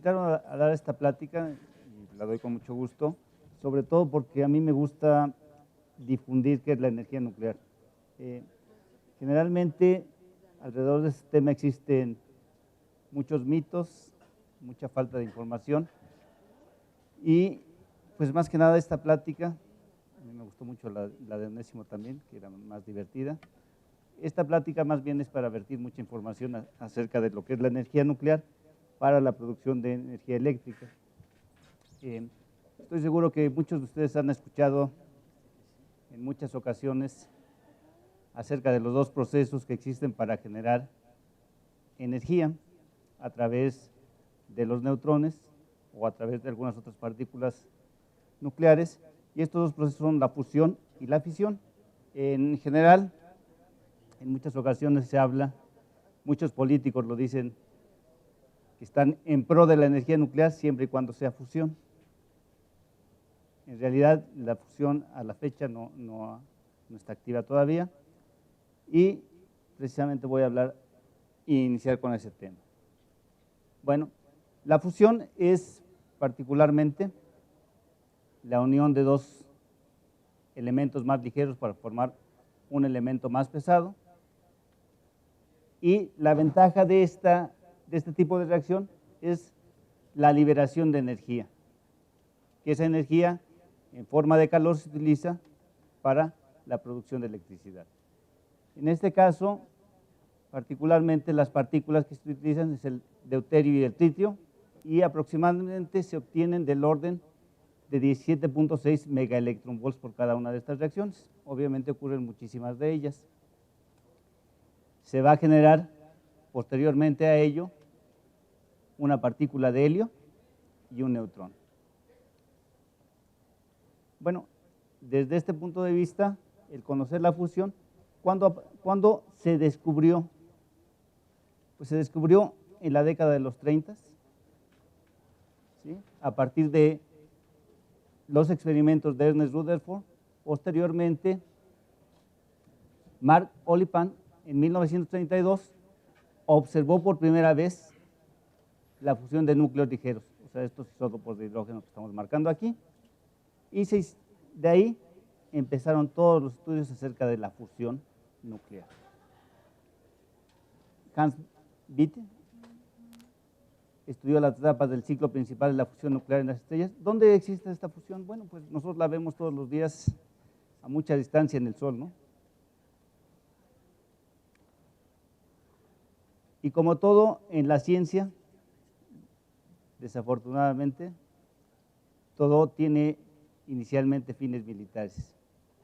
invitaron a dar esta plática, y la doy con mucho gusto, sobre todo porque a mí me gusta difundir qué es la energía nuclear. Generalmente, alrededor de este tema existen muchos mitos, mucha falta de información, y pues más que nada esta plática, a mí me gustó mucho la de Onésimo también, que era más divertida. Esta plática más bien es para vertir mucha información acerca de lo que es la energía nuclear para la producción de energía eléctrica. Estoy seguro que muchos de ustedes han escuchado en muchas ocasiones acerca de los dos procesos que existen para generar energía a través de los neutrones o a través de algunas otras partículas nucleares, y estos dos procesos son la fusión y la fisión. En general, en muchas ocasiones se habla, muchos políticos lo dicen, que están en pro de la energía nuclear siempre y cuando sea fusión. En realidad, la fusión a la fecha no está activa todavía, y precisamente voy a hablar e iniciar con ese tema. Bueno, la fusión es particularmente la unión de dos elementos más ligeros para formar un elemento más pesado, y la ventaja de este tipo de reacción es la liberación de energía, que esa energía en forma de calor se utiliza para la producción de electricidad. En este caso, particularmente las partículas que se utilizan es el deuterio y el tritio, y aproximadamente se obtienen del orden de 17.6 megaelectronvolts por cada una de estas reacciones. Obviamente ocurren muchísimas de ellas. Se va a generar posteriormente a ello una partícula de helio y un neutrón. Bueno, desde este punto de vista, el conocer la fusión, ¿cuándo se descubrió? Pues se descubrió en la década de los 30, ¿sí? A partir de los experimentos de Ernest Rutherford. Posteriormente, Mark Oliphant en 1932 observó por primera vez la fusión de núcleos ligeros, o sea, estos isótopos de hidrógeno que estamos marcando aquí, y de ahí empezaron todos los estudios acerca de la fusión nuclear. Hans Bethe estudió las etapas del ciclo principal de la fusión nuclear en las estrellas. ¿Dónde existe esta fusión? Bueno, pues nosotros la vemos todos los días a mucha distancia en el Sol, ¿no? Y como todo en la ciencia, desafortunadamente, todo tiene inicialmente fines militares.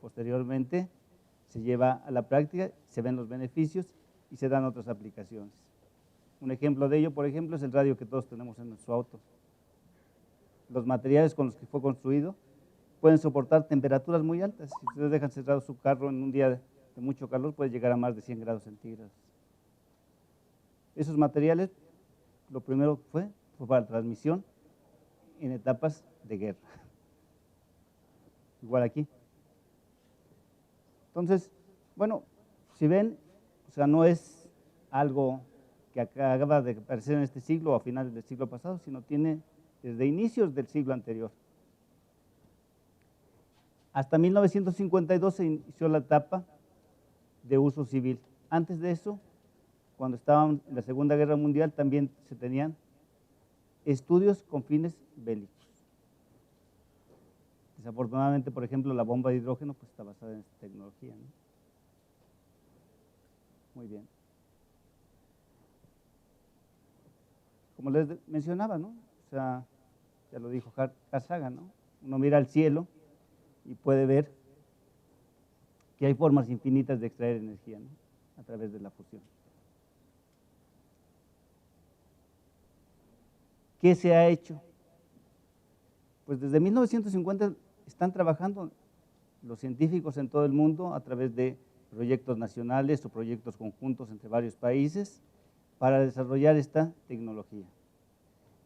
Posteriormente se lleva a la práctica, se ven los beneficios y se dan otras aplicaciones. Un ejemplo de ello, por ejemplo, es el radio que todos tenemos en nuestro auto. Los materiales con los que fue construido pueden soportar temperaturas muy altas. Si ustedes dejan cerrado su carro en un día de mucho calor, puede llegar a más de 100 grados centígrados. Esos materiales, lo primero que fue para transmisión en etapas de guerra. Igual aquí. Entonces, bueno, si ven, o sea, no es algo que acaba de aparecer en este siglo o a finales del siglo pasado, sino tiene desde inicios del siglo anterior. Hasta 1952 se inició la etapa de uso civil. Antes de eso, cuando estaban en la Segunda Guerra Mundial, también se tenían estudios con fines bélicos. Desafortunadamente, por ejemplo, la bomba de hidrógeno pues, está basada en esta tecnología, ¿no? Muy bien. Como les mencionaba, ¿no? O sea, ya lo dijo Carl Sagan, ¿no? Uno mira al cielo y puede ver que hay formas infinitas de extraer energía, ¿no? A través de la fusión. ¿Qué se ha hecho? Pues desde 1950 están trabajando los científicos en todo el mundo a través de proyectos nacionales o proyectos conjuntos entre varios países para desarrollar esta tecnología.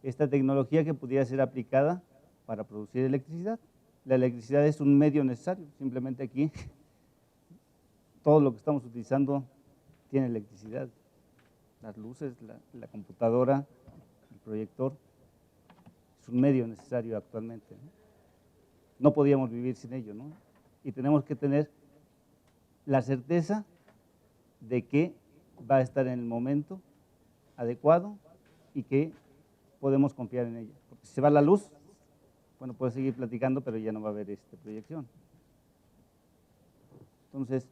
Esta tecnología que pudiera ser aplicada para producir electricidad. La electricidad es un medio necesario, simplemente aquí todo lo que estamos utilizando tiene electricidad. Las luces, la computadora, el proyector, es un medio necesario actualmente, ¿no? No podíamos vivir sin ello, ¿no? Y tenemos que tener la certeza de que va a estar en el momento adecuado y que podemos confiar en ella. Porque si se va la luz, bueno, puedo seguir platicando, pero ya no va a haber proyección. Entonces,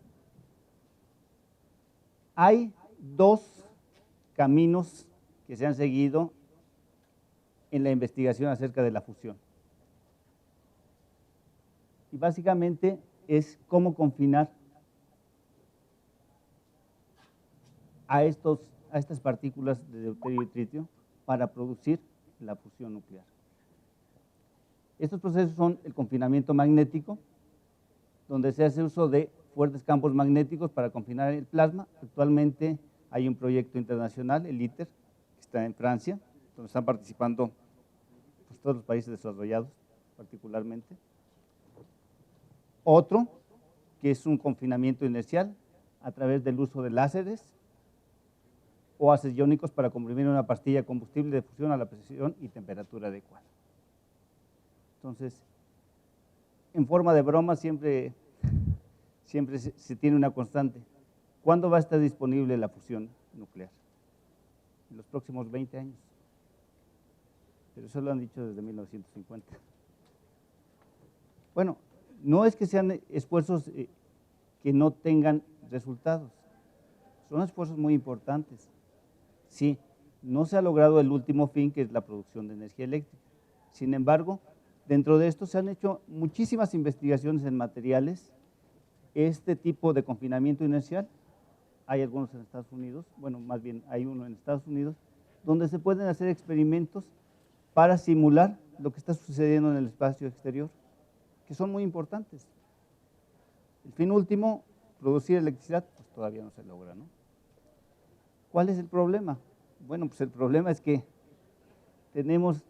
hay dos caminos que se han seguido en la investigación acerca de la fusión. Y básicamente es cómo confinar a estas partículas de deuterio y tritio para producir la fusión nuclear. Estos procesos son el confinamiento magnético, donde se hace uso de fuertes campos magnéticos para confinar el plasma. Actualmente hay un proyecto internacional, el ITER, que está en Francia, donde están participando pues, todos los países desarrollados, particularmente. Otro, que es un confinamiento inercial a través del uso de láseres o haces iónicos para comprimir una pastilla de combustible de fusión a la presión y temperatura adecuada. Entonces, en forma de broma siempre se tiene una constante. ¿Cuándo va a estar disponible la fusión nuclear? En los próximos 20 años. Pero eso lo han dicho desde 1950. Bueno, no es que sean esfuerzos que no tengan resultados. Son esfuerzos muy importantes. Sí, no se ha logrado el último fin, que es la producción de energía eléctrica. Sin embargo, dentro de esto se han hecho muchísimas investigaciones en materiales. Este tipo de confinamiento inercial, hay algunos en Estados Unidos, bueno, más bien hay uno en Estados Unidos, donde se pueden hacer experimentos para simular lo que está sucediendo en el espacio exterior, que son muy importantes. El fin último, producir electricidad, pues todavía no se logra, ¿no? ¿Cuál es el problema? Bueno, pues el problema es que tenemos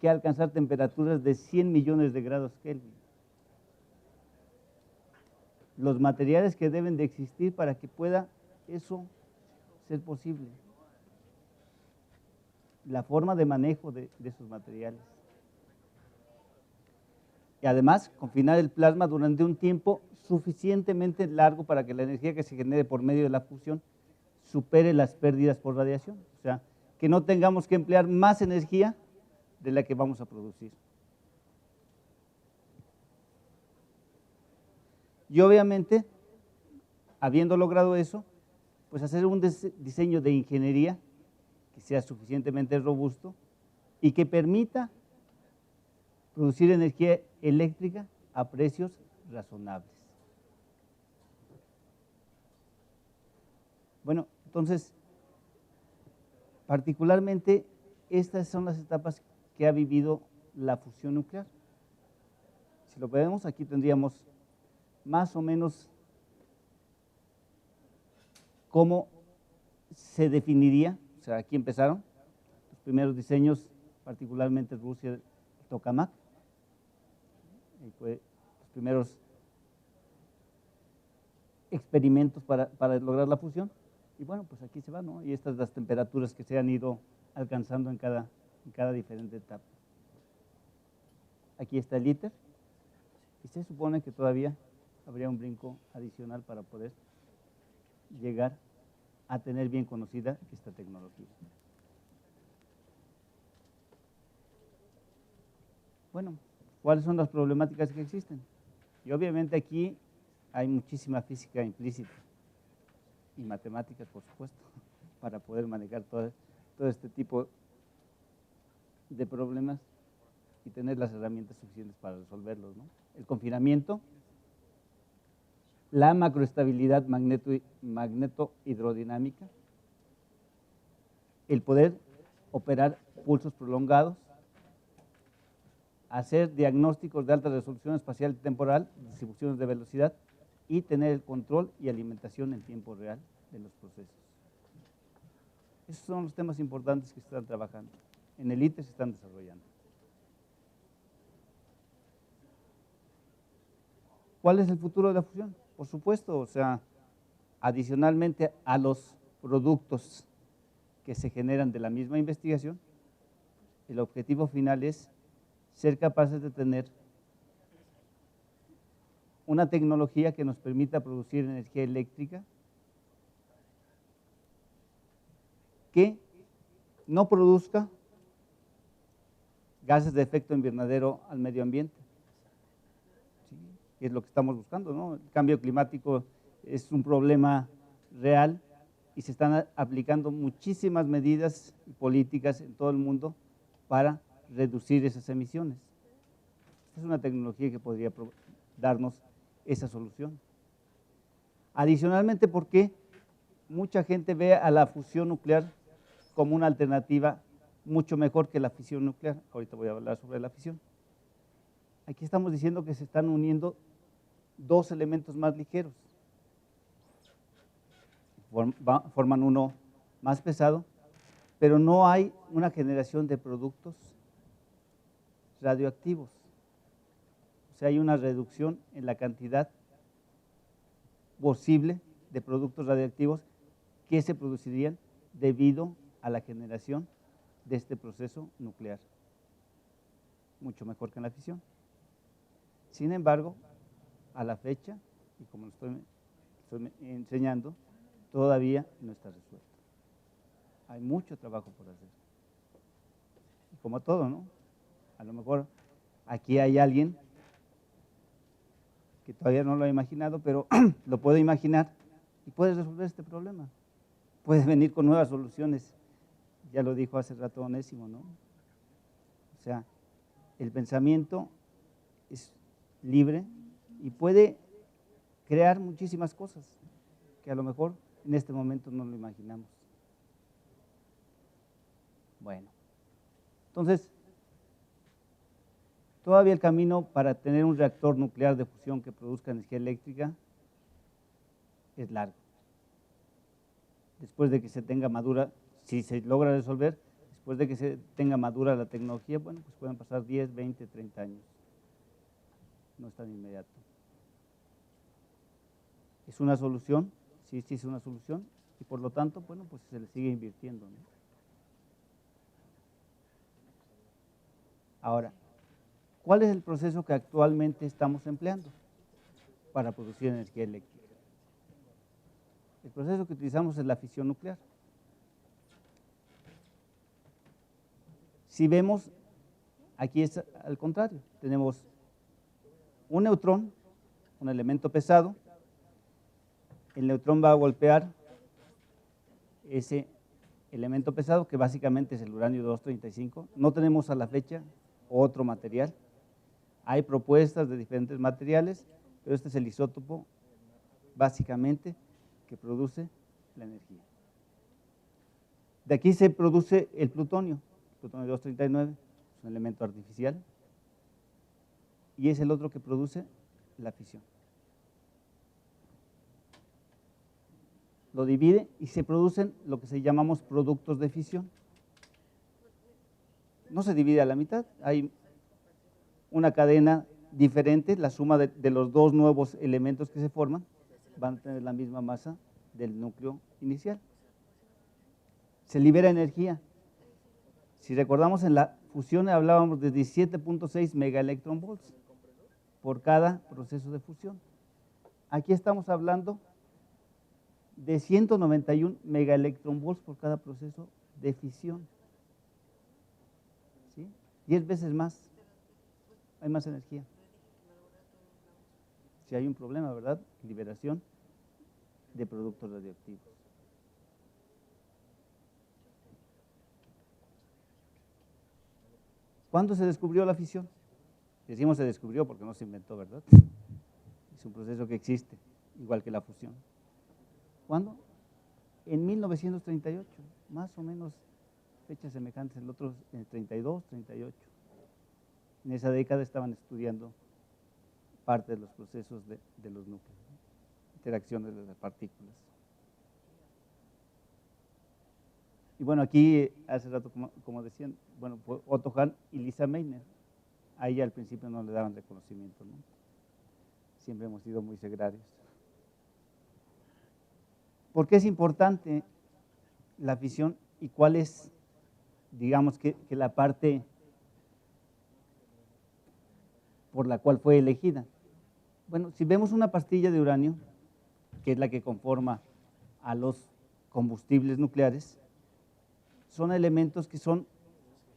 que alcanzar temperaturas de 100 millones de grados Kelvin. Los materiales que deben de existir para que pueda eso ser posible. La forma de manejo de esos materiales. Y además, confinar el plasma durante un tiempo suficientemente largo para que la energía que se genere por medio de la fusión supere las pérdidas por radiación. O sea, que no tengamos que emplear más energía de la que vamos a producir. Y obviamente, habiendo logrado eso, pues hacer un diseño de ingeniería que sea suficientemente robusto y que permita producir energía eléctrica a precios razonables. Bueno, entonces, particularmente, estas son las etapas que ha vivido la fusión nuclear. Si lo vemos, aquí tendríamos más o menos cómo se definiría, o sea, aquí empezaron los primeros diseños, particularmente Rusia, Tokamak, y fue los primeros experimentos para lograr la fusión, y bueno, pues aquí se va, ¿no? Y estas son las temperaturas que se han ido alcanzando en cada diferente etapa. Aquí está el ITER, y se supone que todavía habría un brinco adicional para poder llegar a tener bien conocida esta tecnología. Bueno, ¿cuáles son las problemáticas que existen? Y obviamente aquí hay muchísima física implícita y matemáticas, por supuesto, para poder manejar todo este tipo de problemas y tener las herramientas suficientes para resolverlos, ¿no? El confinamiento, la macroestabilidad magneto-hidrodinámica, el poder operar pulsos prolongados, hacer diagnósticos de alta resolución espacial y temporal, distribuciones de velocidad y tener el control y alimentación en tiempo real de los procesos. Esos son los temas importantes que se están trabajando. En el ITER se están desarrollando. ¿Cuál es el futuro de la fusión? Por supuesto, o sea, adicionalmente a los productos que se generan de la misma investigación, el objetivo final es ser capaces de tener una tecnología que nos permita producir energía eléctrica que no produzca gases de efecto invernadero al medio ambiente. ¿Sí? Es lo que estamos buscando, ¿no? El cambio climático es un problema real y se están aplicando muchísimas medidas y políticas en todo el mundo para reducir esas emisiones. Esta es una tecnología que podría darnos esa solución. Adicionalmente, porque mucha gente ve a la fusión nuclear como una alternativa mucho mejor que la fisión nuclear. Ahorita voy a hablar sobre la fisión. Aquí estamos diciendo que se están uniendo dos elementos más ligeros. Forman uno más pesado, pero no hay una generación de productos radioactivos. O sea, hay una reducción en la cantidad posible de productos radioactivos que se producirían debido a la generación de este proceso nuclear. Mucho mejor que en la fisión. Sin embargo, a la fecha, y como lo estoy enseñando, todavía no está resuelto. Hay mucho trabajo por hacer. Y como todo, ¿no? A lo mejor aquí hay alguien que todavía no lo ha imaginado, pero lo puede imaginar y puede resolver este problema. Puede venir con nuevas soluciones. Ya lo dijo hace rato Onésimo, ¿no? O sea, el pensamiento es libre y puede crear muchísimas cosas que a lo mejor en este momento no lo imaginamos. Bueno, entonces, todavía el camino para tener un reactor nuclear de fusión que produzca energía eléctrica es largo. Después de que se tenga madura, si se logra resolver, después de que se tenga madura la tecnología, bueno, pues pueden pasar 10, 20, 30 años. No es tan inmediato. ¿Es una solución? Sí, sí es una solución. Y por lo tanto, bueno, pues se le sigue invirtiendo, ¿no? Ahora, ¿cuál es el proceso que actualmente estamos empleando para producir energía eléctrica? El proceso que utilizamos es la fisión nuclear. Si vemos, aquí es al contrario. Tenemos un neutrón, un elemento pesado. El neutrón va a golpear ese elemento pesado, que básicamente es el uranio 235. No tenemos a la fecha otro material. Hay propuestas de diferentes materiales, pero este es el isótopo básicamente que produce la energía. De aquí se produce el plutonio 239, es un elemento artificial, y es el otro que produce la fisión. Lo divide y se producen lo que se llamamos productos de fisión. No se divide a la mitad, hay una cadena diferente, la suma de los dos nuevos elementos que se forman van a tener la misma masa del núcleo inicial. Se libera energía. Si recordamos, en la fusión hablábamos de 17.6 megaelectronvolts por cada proceso de fusión. Aquí estamos hablando de 191 megaelectronvolts por cada proceso de fisión. ¿Sí? 10 veces más. Hay más energía. Si hay un problema, ¿verdad? Liberación de productos radioactivos. ¿Cuándo se descubrió la fisión? Decimos se descubrió porque no se inventó, ¿verdad? Es un proceso que existe, igual que la fusión. ¿Cuándo? En 1938, más o menos fechas semejantes, el otro en 32, 38. En esa década estaban estudiando parte de los procesos de los núcleos, ¿no? Interacciones de las partículas. Y bueno, aquí hace rato, como decían, bueno, Otto Hahn y Lisa Meitner, a ella al principio no le daban reconocimiento, ¿no? Siempre hemos sido muy segregarios. ¿Por qué es importante la fisión y cuál es digamos que la parte por la cual fue elegida. Bueno, si vemos una pastilla de uranio, que es la que conforma a los combustibles nucleares, son elementos que son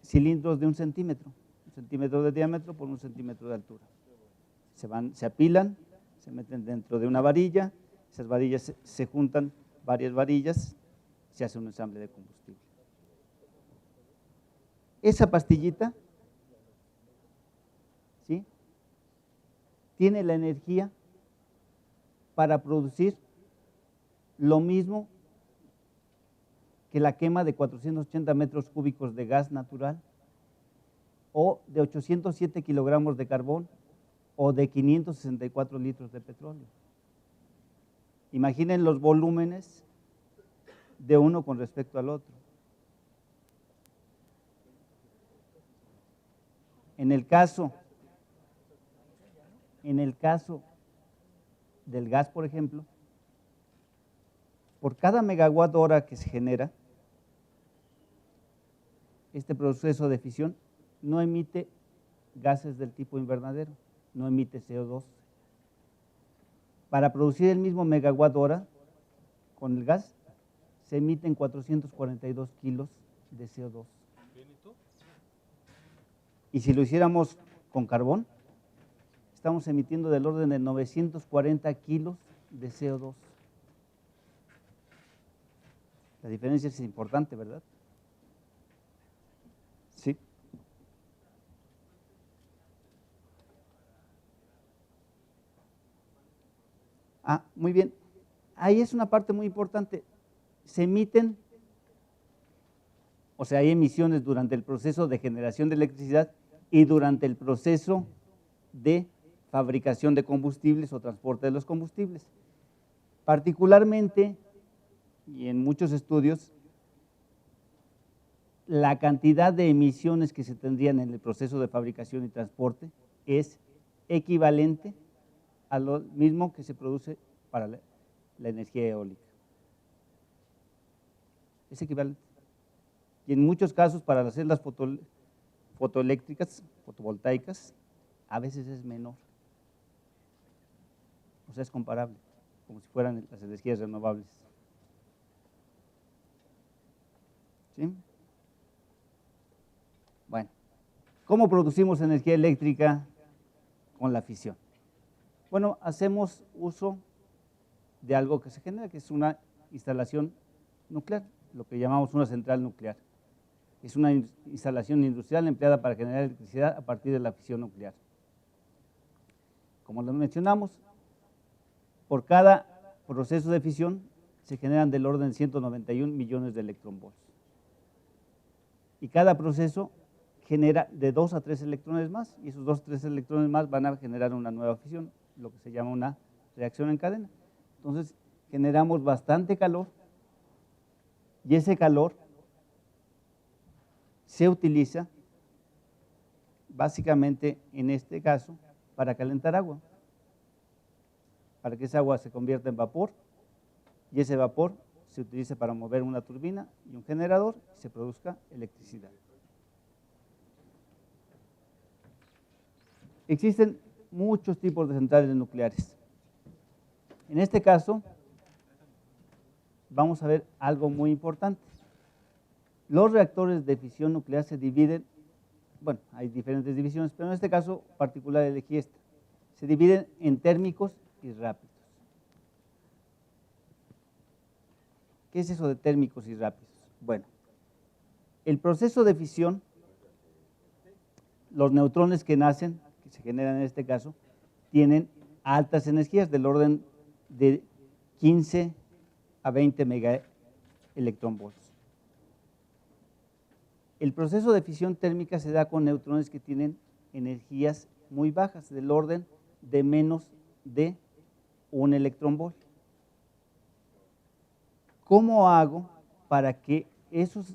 cilindros de 1 centímetro de diámetro por 1 centímetro de altura. Se apilan, se meten dentro de una varilla, esas varillas se juntan, varias varillas, se hace un ensamble de combustible. Esa pastillita, ¿sí?, tiene la energía para producir lo mismo que la quema de 480 metros cúbicos de gas natural, o de 807 kilogramos de carbón, o de 564 litros de petróleo. Imaginen los volúmenes de uno con respecto al otro. En el caso del gas, por ejemplo, por cada megawatt hora que se genera, este proceso de fisión no emite gases del tipo invernadero, no emite CO2. Para producir el mismo megawatt hora con el gas, se emiten 442 kilos de CO2. Y si lo hiciéramos con carbón, estamos emitiendo del orden de 940 kilos de CO2. La diferencia es importante, ¿verdad? Sí. Muy bien. Ahí es una parte muy importante. Se emiten, o sea, hay emisiones durante el proceso de generación de electricidad y durante el proceso de fabricación de combustibles o transporte de los combustibles. Particularmente, y en muchos estudios, la cantidad de emisiones que se tendrían en el proceso de fabricación y transporte es equivalente a lo mismo que se produce para la energía eólica. Es equivalente. Y en muchos casos, para las celdas fotoeléctricas, fotovoltaicas, a veces es menor. O sea, es comparable, como si fueran las energías renovables. ¿Sí? Bueno, ¿cómo producimos energía eléctrica con la fisión? Bueno, hacemos uso de algo que se genera, que es una instalación nuclear, lo que llamamos una central nuclear. Es una instalación industrial empleada para generar electricidad a partir de la fisión nuclear. Como lo mencionamos, por cada proceso de fisión se generan del orden de 191 millones de electronvolts. Y cada proceso genera de 2 a 3 electrones más, y esos 2 a 3 electrones más van a generar una nueva fisión, lo que se llama una reacción en cadena. Entonces, generamos bastante calor, y ese calor se utiliza básicamente, en este caso, para calentar agua, para que esa agua se convierta en vapor, y ese vapor se utiliza para mover una turbina y un generador y se produzca electricidad. Existen muchos tipos de centrales nucleares. En este caso, vamos a ver algo muy importante. Los reactores de fisión nuclear se dividen, bueno, hay diferentes divisiones, pero en este caso particular elegí esta. Se dividen en térmicos y rápidos. ¿Qué es eso de térmicos y rápidos? Bueno, el proceso de fisión, los neutrones que nacen, que se generan en este caso, tienen altas energías del orden de 15 a 20 megaelectronvolts. El proceso de fisión térmica se da con neutrones que tienen energías muy bajas, del orden de menos de 1 electronvolt. ¿Cómo hago para que esos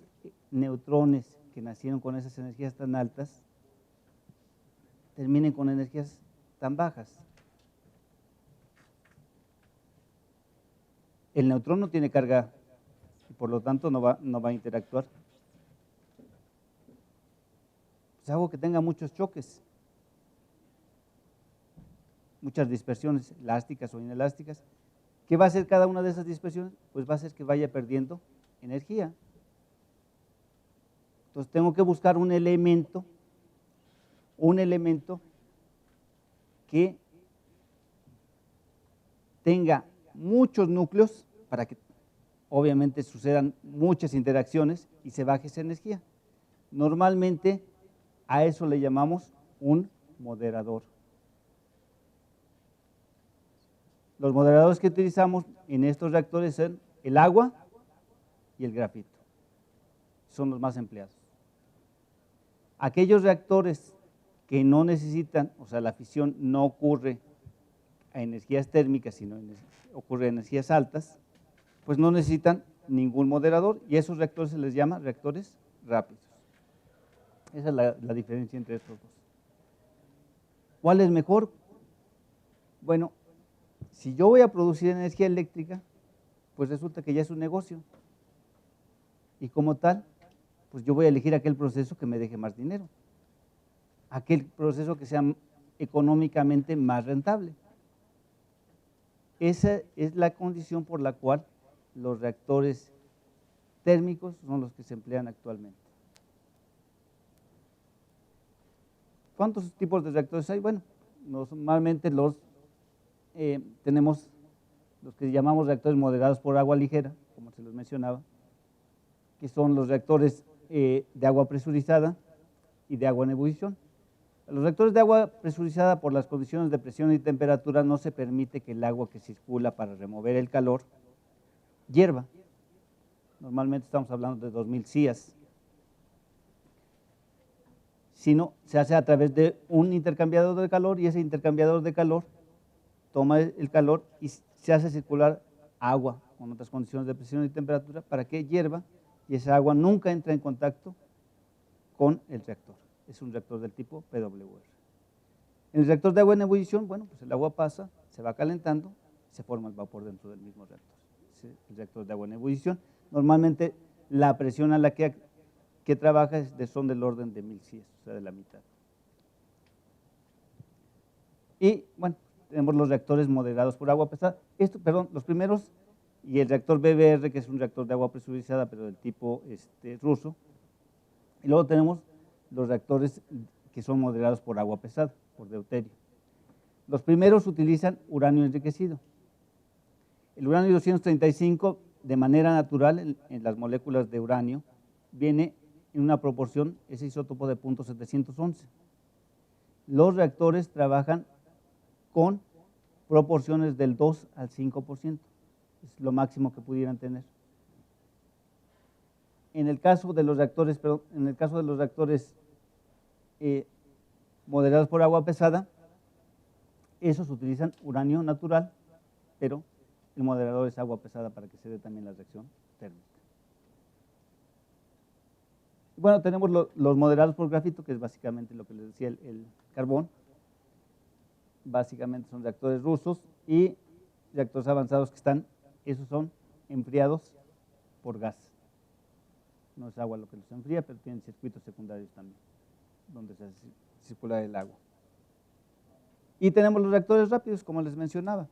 neutrones que nacieron con esas energías tan altas terminen con energías tan bajas? El neutrón no tiene carga y por lo tanto no va a interactuar. Pues hago que tenga muchos choques, muchas dispersiones elásticas o inelásticas. ¿Qué va a hacer cada una de esas dispersiones? Pues va a hacer que vaya perdiendo energía. Entonces tengo que buscar un elemento que tenga muchos núcleos para que obviamente sucedan muchas interacciones y se baje esa energía. Normalmente a eso le llamamos un moderador. Los moderadores que utilizamos en estos reactores son el agua y el grafito. Son los más empleados. Aquellos reactores que no necesitan, o sea, la fisión no ocurre a energías térmicas, sino ocurre a energías altas, pues no necesitan ningún moderador y a esos reactores se les llama reactores rápidos. Esa es la diferencia entre estos dos. ¿Cuál es mejor? Bueno, si yo voy a producir energía eléctrica, pues resulta que ya es un negocio. Y como tal, pues yo voy a elegir aquel proceso que me deje más dinero. Aquel proceso que sea económicamente más rentable. Esa es la condición por la cual los reactores térmicos son los que se emplean actualmente. ¿Cuántos tipos de reactores hay? Bueno, normalmente tenemos los que llamamos reactores moderados por agua ligera, como se los mencionaba, que son los reactores de agua presurizada y de agua en ebullición. Los reactores de agua presurizada, por las condiciones de presión y temperatura, no se permite que el agua que circula para remover el calor hierva. Normalmente estamos hablando de 2000 CIAs. Sino se hace a través de un intercambiador de calor y ese intercambiador de calor toma el calor y se hace circular agua con otras condiciones de presión y temperatura para que hierva y esa agua nunca entra en contacto con el reactor. Es un reactor del tipo PWR. En el reactor de agua en ebullición, bueno, pues el agua pasa, se va calentando, se forma el vapor dentro del mismo reactor. Es el reactor de agua en ebullición. Normalmente la presión a la que trabaja son del orden de 1000 CIES, o sea, de la mitad. Y bueno, tenemos los reactores moderados por agua pesada. Los primeros, y el reactor BBR, que es un reactor de agua presurizada, pero del tipo ruso. Y luego tenemos los reactores que son moderados por agua pesada, por deuterio. Los primeros utilizan uranio enriquecido. El uranio 235, de manera natural, en las moléculas de uranio, viene en una proporción, ese isótopo de .711. Los reactores trabajan con proporciones del 2 al 5%, es lo máximo que pudieran tener. En el caso de los reactores, moderados por agua pesada, esos utilizan uranio natural, pero el moderador es agua pesada para que se dé también la reacción térmica. Bueno, tenemos los moderados por grafito, que es básicamente lo que les decía el carbón. Básicamente son reactores rusos y reactores avanzados esos son enfriados por gas. No es agua lo que los enfría, pero tienen circuitos secundarios también, donde se circula el agua. Y tenemos los reactores rápidos, como les mencionaba,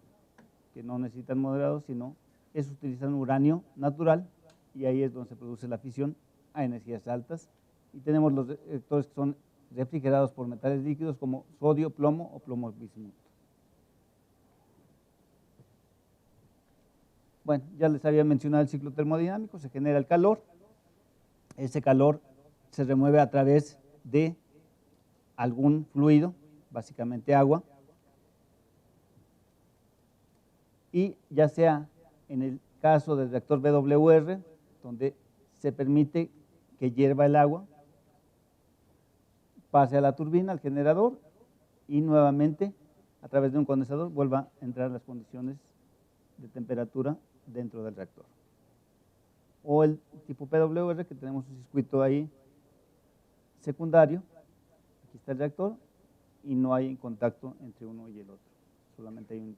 que no necesitan moderados, sino esos utilizan uranio natural y ahí es donde se produce la fisión a energías altas. Y tenemos los reactores que son refrigerados por metales líquidos como sodio, plomo o plomo bismuto. Bueno, ya les había mencionado el ciclo termodinámico, se genera el calor, ese calor se remueve a través de algún fluido, básicamente agua, y ya sea en el caso del reactor BWR, donde se permite que hierva el agua, pase a la turbina, al generador, y nuevamente a través de un condensador vuelva a entrar las condiciones de temperatura dentro del reactor. O el tipo PWR, que tenemos un circuito ahí secundario, aquí está el reactor, y no hay contacto entre uno y el otro, solamente hay un